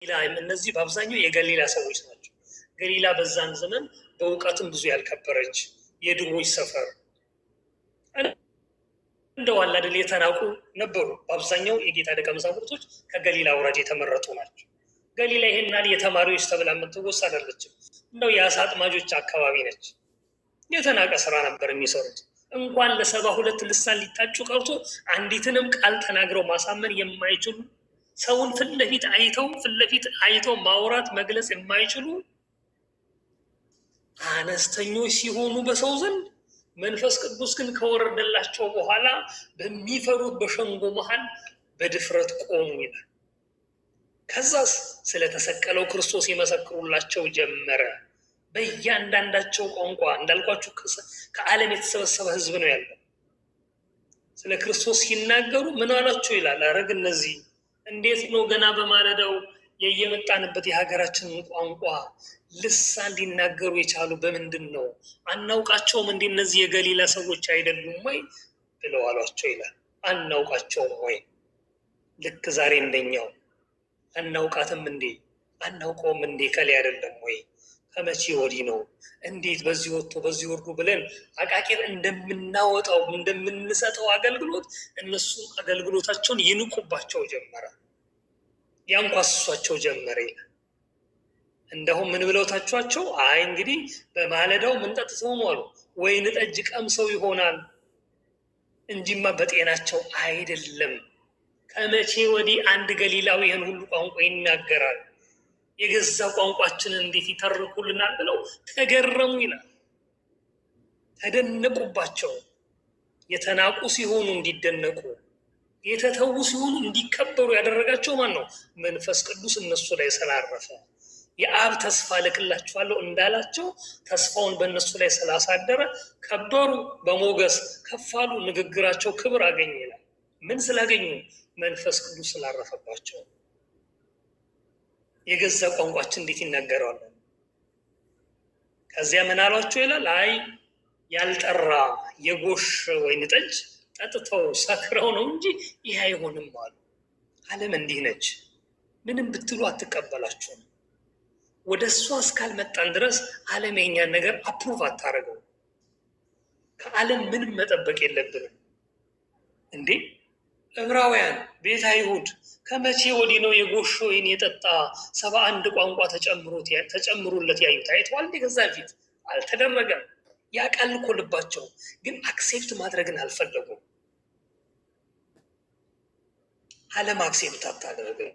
እነዚህ በአብዛኛው የገሊላ ሰዎች ናቸው። ገሊላ በዛን ዘመን በእውቀትም ብዙ ያልከበረች የድሆች ሰፈር እንደው አለ አይደል የተናቁ ነበሩ። በአብዛኛው የጌታ ደቀ መዛሙርቶች ከገሊላ ወረድ የተመረጡ ናቸው። ገሊላ ይሄናል የተማሪዎች ተብላ የምትወሰድ አይደለችም። እንደው የአሳ አጥማጆች አካባቢ ነች። የተናቀ ስራ ነበር የሚሰሩት። እንኳን ለ72 ልሳን ሊታጩ ቀርቶ አንዲትንም ቃል ተናግረው ማሳመን የማይችሉ ሰውን ፊት ለፊት አይተው ማውራት መግለጽ የማይችሉ አነስተኞች ሲሆኑ በሰው ዘንድ መንፈስ ቅዱስ ግን ከወረደላቸው በኋላ በሚፈሩት በሸንጎ መሃል በድፍረት ቆሙ ይላል። ከዛስ ስለተሰቀለው ክርስቶስ ይመሰክሩላቸው ጀመረ። በእያንዳንዳቸው ቋንቋ እንዳልኳችሁ ከዓለም የተሰበሰበ ሕዝብ ነው ያለው። ስለ ክርስቶስ ሲናገሩ ምን አላቸው ይላል። አረግ እነዚህ እንዴት ነው ገና በማለዳው የየመጣንበት የሀገራችንን ቋንቋ ልሳን ሊናገሩ የቻሉ በምንድን ነው? አናውቃቸውም እንዴ? እነዚህ የገሊላ ሰዎች አይደሉም ወይ ብለው አሏቸው ይላል። አናውቃቸውም ወይ? ልክ ዛሬ እንደኛው አናውቃትም እንዴ? አናውቀውም እንዴ? ከሌ አይደለም ወይ? ከመቼ ወዲህ ነው እንዴት በዚህ ወጥቶ በዚህ ወርዱ ብለን አቃቂር እንደምናወጣው እንደምንሰጠው አገልግሎት እነሱ አገልግሎታቸውን ይንቁባቸው ጀመረ፣ ያንኳስሷቸው ጀመረ ይላል። እንደውም ምን ብለው ታቿቸው? አይ እንግዲህ በማለዳው ምን ጠጥተው ነው አሉ። ወይን ጠጅ ቀምሰው ይሆናል እንጂማ በጤናቸው አይደለም። ከመቼ ወዲህ አንድ ገሊላዊ ይህን ሁሉ ቋንቋ ይናገራል? የገዛ ቋንቋችንን እንዴት ይተርኩልናል ብለው ተገረሙ ይላል። ተደነቁባቸው። የተናቁ ሲሆኑ እንዲደነቁ፣ የተተዉ ሲሆኑ እንዲከበሩ ያደረጋቸው ማን ነው? መንፈስ ቅዱስ እነሱ ላይ ስላረፈ። የአብ ተስፋ ልክላችኋለሁ እንዳላቸው ተስፋውን በእነሱ ላይ ስላሳደረ ከበሩ፣ በሞገስ ከፋሉ፣ ንግግራቸው ክብር አገኘ ይላል። ምን ስላገኙ? መንፈስ ቅዱስ ስላረፈባቸው። የገዛ ቋንቋችን እንዴት ይናገራሉ? ከዚያ ምን አሏቸው ይላል። አይ ያልጠራ የጎሽ ወይን ጠጅ ጠጥተው ሰክረው ነው እንጂ ይህ አይሆንም አሉ። ዓለም እንዲህ ነች። ምንም ብትሉ አትቀበላችሁም። ወደ እሷ እስካልመጣን ድረስ ዓለም የኛን ነገር አፕሩቭ አታደርገው። ከዓለም ምንም መጠበቅ የለብንም እንዴ። ዕብራውያን ቤተ አይሁድ ከመቼ ወዲህ ነው የጎሽ ወይን የጠጣ 71 ቋንቋ ተጨምሮለት ያዩት? አይተዋል እንዴ? ከዛ ፊት አልተደረገም። ያቃል እኮ ልባቸው፣ ግን አክሴፕት ማድረግን አልፈለጉም። ዓለም አክሴፕት አታደርግም።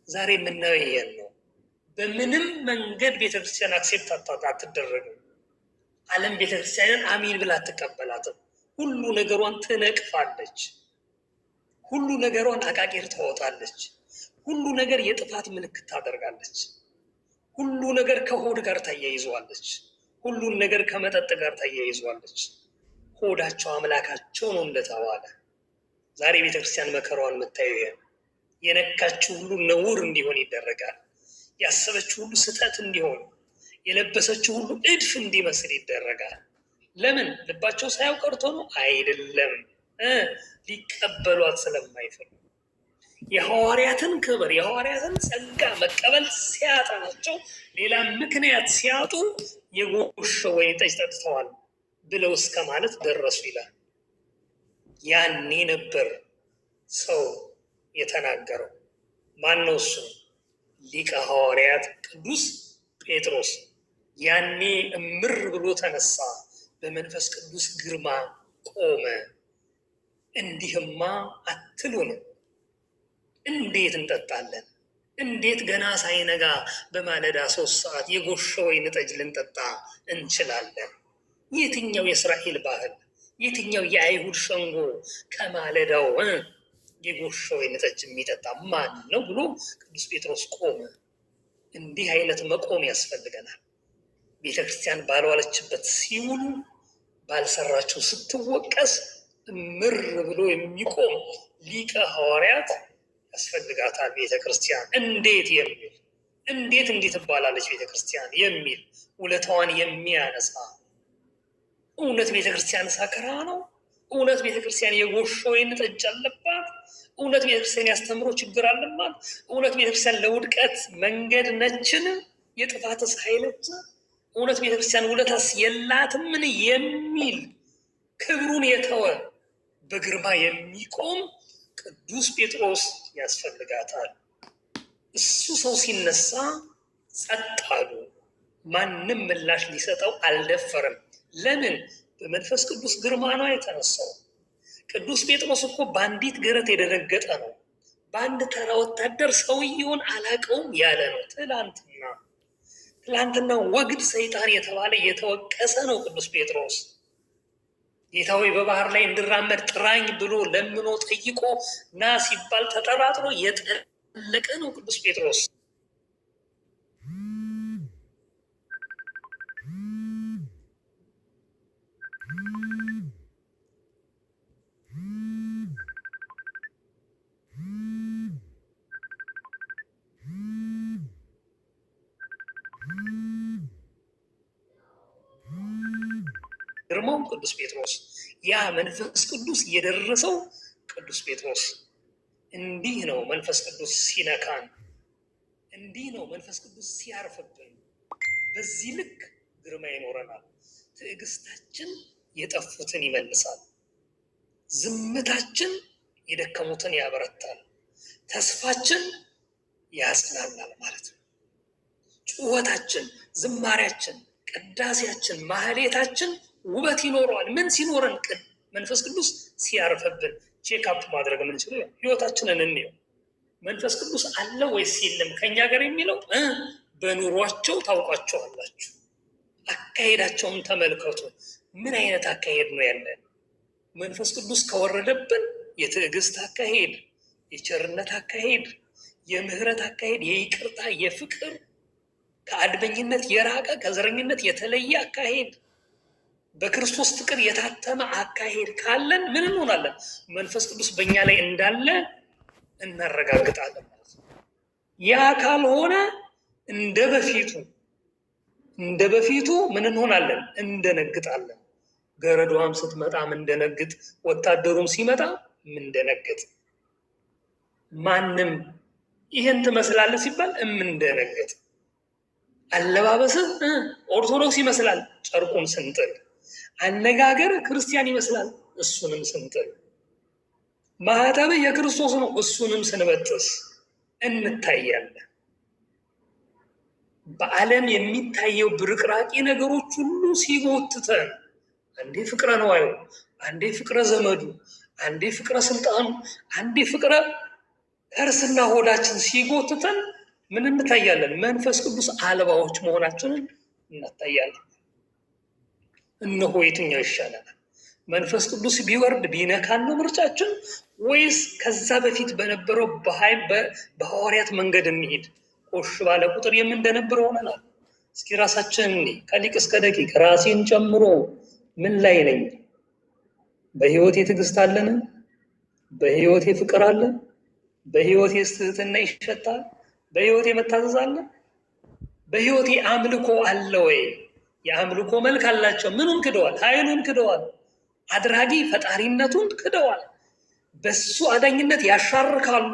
ዛሬ የምናየው ይሄን ነው። በምንም መንገድ ቤተክርስቲያን አክሴፕት አትደረግም። ዓለም ቤተክርስቲያንን አሚን ብላ አትቀበላትም። ሁሉ ነገሯን ትነቅፋለች። ሁሉ ነገሯን አቃቂር ታወጣለች። ሁሉ ነገር የጥፋት ምልክት ታደርጋለች። ሁሉ ነገር ከሆድ ጋር ታያይዘዋለች። ሁሉን ነገር ከመጠጥ ጋር ታያይዘዋለች። ሆዳቸው አምላካቸው ነው እንደተባለ ዛሬ ቤተክርስቲያን መከራዋን የምታየው ይሄ። የነካችው ሁሉ ነውር እንዲሆን ይደረጋል። ያሰበችው ሁሉ ስህተት እንዲሆን፣ የለበሰችው ሁሉ እድፍ እንዲመስል ይደረጋል። ለምን? ልባቸው ሳያውቅ ቀርቶ ነው? አይደለም፣ ሊቀበሏት ስለማይፈልጉ። የሐዋርያትን ክብር የሐዋርያትን ጸጋ መቀበል ሲያጠናቸው ሌላ ምክንያት ሲያጡ የጎሽ ወይን ጠጅ ጠጥተዋል ብለው እስከ ማለት ደረሱ ይላል። ያኔ ነበር ሰው የተናገረው። ማን ነው እሱ? ሊቀ ሐዋርያት ቅዱስ ጴጥሮስ። ያኔ እምር ብሎ ተነሳ፣ በመንፈስ ቅዱስ ግርማ ቆመ። እንዲህማ አትሉንም? እንዴት እንጠጣለን? እንዴት ገና ሳይነጋ በማለዳ 3 ሰዓት የጎሽ ወይን ጠጅ ልንጠጣ እንችላለን? የትኛው የእስራኤል ባህል፣ የትኛው የአይሁድ ሸንጎ ከማለዳው የጎሽ ወይን ጠጅ የሚጠጣ ማን ነው ብሎ ቅዱስ ጴጥሮስ ቆመ። እንዲህ አይነት መቆም ያስፈልገናል። ቤተክርስቲያን ባልዋለችበት ሲውሉ፣ ባልሰራቸው ስትወቀስ ምር ብሎ የሚቆም ሊቀ ሐዋርያት ያስፈልጋታል ቤተክርስቲያን። እንዴት የሚል እንዴት እንዲህ ትባላለች ቤተክርስቲያን የሚል ውለታዋን የሚያነሳ። እውነት ቤተክርስቲያን ሰክራ ነው? እውነት ቤተክርስቲያን የጎሾ ወይን ጠጅ አለባት? እውነት ቤተክርስቲያን ያስተምሮ ችግር አለባት? እውነት ቤተክርስቲያን ለውድቀት መንገድ ነችን? የጥፋትስ ኃይለች? እውነት ቤተክርስቲያን ውለታስ የላትምን? የሚል ክብሩን የተወ በግርማ የሚቆም ቅዱስ ጴጥሮስ ያስፈልጋታል። እሱ ሰው ሲነሳ ጸጥ አሉ። ማንም ምላሽ ሊሰጠው አልደፈረም። ለምን? በመንፈስ ቅዱስ ግርማ ነው የተነሳው። ቅዱስ ጴጥሮስ እኮ በአንዲት ገረት የደነገጠ ነው። በአንድ ተራ ወታደር ሰውየውን አላቀውም ያለ ነው። ትላንትና ወግድ ሰይጣን የተባለ የተወቀሰ ነው ቅዱስ ጴጥሮስ። ጌታ ሆይ በባህር ላይ እንድራመድ ጥራኝ ብሎ ለምኖ ጠይቆ ና ሲባል ተጠራጥሮ የጠለቀ ነው ቅዱስ ጴጥሮስ። ግርማው ቅዱስ ጴጥሮስ፣ ያ መንፈስ ቅዱስ የደረሰው ቅዱስ ጴጥሮስ። እንዲህ ነው መንፈስ ቅዱስ ሲነካን፣ እንዲህ ነው መንፈስ ቅዱስ ሲያርፍብን። በዚህ ልክ ግርማ ይኖረናል። ትዕግስታችን የጠፉትን ይመልሳል። ዝምታችን የደከሙትን ያበረታል። ተስፋችን ያጽናናል ማለት ነው። ጩኸታችን፣ ዝማሪያችን፣ ቅዳሴያችን፣ ማህሌታችን ውበት ይኖረዋል። ምን ሲኖረን? መንፈስ ቅዱስ ሲያርፍብን። ቼክአፕ ማድረግ የምንችለው ህይወታችንን እንየው። መንፈስ ቅዱስ አለ ወይስ የለም ከኛ ጋር የሚለው በኑሯቸው ታውቋቸዋላችሁ። አካሄዳቸውን ተመልከቱ። ምን አይነት አካሄድ ነው ያለን? መንፈስ ቅዱስ ከወረደብን የትዕግስት አካሄድ፣ የቸርነት አካሄድ፣ የምህረት አካሄድ፣ የይቅርታ፣ የፍቅር፣ ከአድመኝነት የራቀ ከዘረኝነት የተለየ አካሄድ፣ በክርስቶስ ፍቅር የታተመ አካሄድ ካለን ምን እንሆናለን? መንፈስ ቅዱስ በእኛ ላይ እንዳለ እናረጋግጣለን ማለት ነው። ያ ካልሆነ እንደ በፊቱ ምን እንሆናለን? እንደነግጣለን። ገረዷም ስትመጣ ምንደነግጥ፣ ወታደሩም ሲመጣ ምንደነግጥ፣ ማንም ይህን ትመስላለህ ሲባል እምንደነግጥ፣ አለባበስህ ኦርቶዶክስ ይመስላል ጨርቁን ስንጥል፣ አነጋገር ክርስቲያን ይመስላል እሱንም ስንጥል፣ ማህተብህ የክርስቶስ ነው እሱንም ስንበጥስ እንታያለን። በዓለም የሚታየው ብርቅራቂ ነገሮች ሁሉ ሲጎትተን፣ አንዴ ፍቅረ ነዋዩ፣ አንዴ ፍቅረ ዘመዱ፣ አንዴ ፍቅረ ስልጣኑ፣ አንዴ ፍቅረ ከርስና ሆዳችን ሲጎትተን ምን እንታያለን? መንፈስ ቅዱስ አልባዎች መሆናችንን እናታያለን። እነሆ የትኛው ይሻላል? መንፈስ ቅዱስ ቢወርድ ቢነካን ነው ምርጫችን? ወይስ ከዛ በፊት በነበረው በሐዋርያት መንገድ እንሂድ? ቆሽ ባለ ቁጥር የምንደነብር ሆነናል። እስኪ ራሳችን ከሊቅ እስከ ደቂቅ ራሴን ጨምሮ ምን ላይ ነኝ? በህይወቴ ትዕግስት አለን? በህይወቴ ፍቅር አለ? በህይወቴ ትህትና ይሸታል? በህይወቴ መታዘዝ አለ? በህይወቴ አምልኮ አለ ወይ? የአምልኮ መልክ አላቸው። ምኑን ክደዋል? ኃይሉን ክደዋል። አድራጊ ፈጣሪነቱን ክደዋል። በሱ አዳኝነት ያሻርካሉ።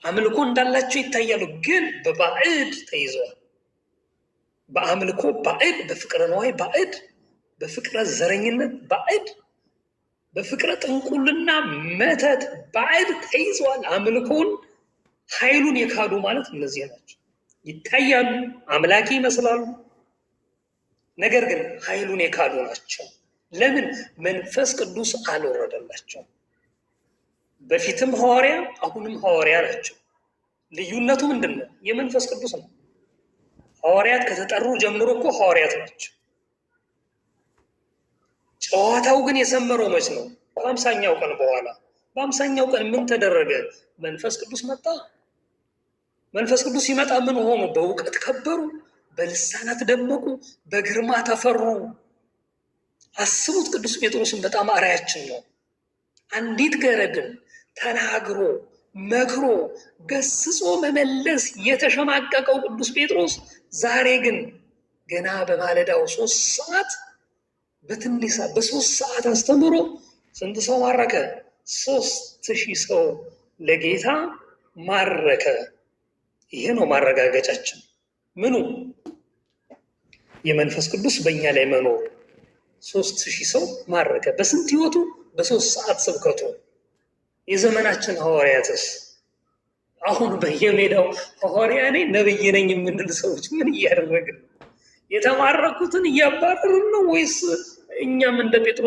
አምልኮ እንዳላቸው ይታያሉ፣ ግን በባዕድ ተይዘዋል። በአምልኮ ባዕድ፣ በፍቅረ ነዋይ ባዕድ፣ በፍቅረ ዘረኝነት ባዕድ፣ በፍቅረ ጥንቁልና መተት ባዕድ ተይዘዋል። አምልኮውን ኃይሉን የካዱ ማለት እነዚህ ናቸው። ይታያሉ፣ አምላኪ ይመስላሉ፣ ነገር ግን ኃይሉን የካዱ ናቸው። ለምን? መንፈስ ቅዱስ አልወረደላቸው። በፊትም ሐዋርያ አሁንም ሐዋርያ ናቸው። ልዩነቱ ምንድን ነው? የመንፈስ ቅዱስ ነው። ሐዋርያት ከተጠሩ ጀምሮ እኮ ሐዋርያት ናቸው። ጨዋታው ግን የሰመረው መች ነው? በ50ኛው ቀን በኋላ። በ50ኛው ቀን ምን ተደረገ? መንፈስ ቅዱስ መጣ። መንፈስ ቅዱስ ሲመጣ ምን ሆኑ? በእውቀት ከበሩ፣ በልሳናት ደመቁ፣ በግርማ ተፈሩ። አስቡት። ቅዱስ ጴጥሮስን በጣም አርአያችን ነው። አንዲት ገረድን ተናግሮ መክሮ ገስጾ መመለስ የተሸማቀቀው ቅዱስ ጴጥሮስ ዛሬ ግን ገና በማለዳው 3 ሰዓት በትንሳ በ3 ሰዓት አስተምሮ ስንት ሰው ማረከ? 3000 ሰው ለጌታ ማረከ። ይሄ ነው ማረጋገጫችን። ምኑ? የመንፈስ ቅዱስ በእኛ ላይ መኖር። 3000 ሰው ማረከ። በስንት ህይወቱ? በ3 ሰዓት ስብከቱ። የዘመናችን ሐዋርያትስ አሁን በየሜዳው ሐዋርያ ነኝ ነብይ ነኝ የምንል ሰዎች ምን እያደረግን? የተማረኩትን እያባረርን ነው ወይስ እኛም እንደ ጴጥሮስ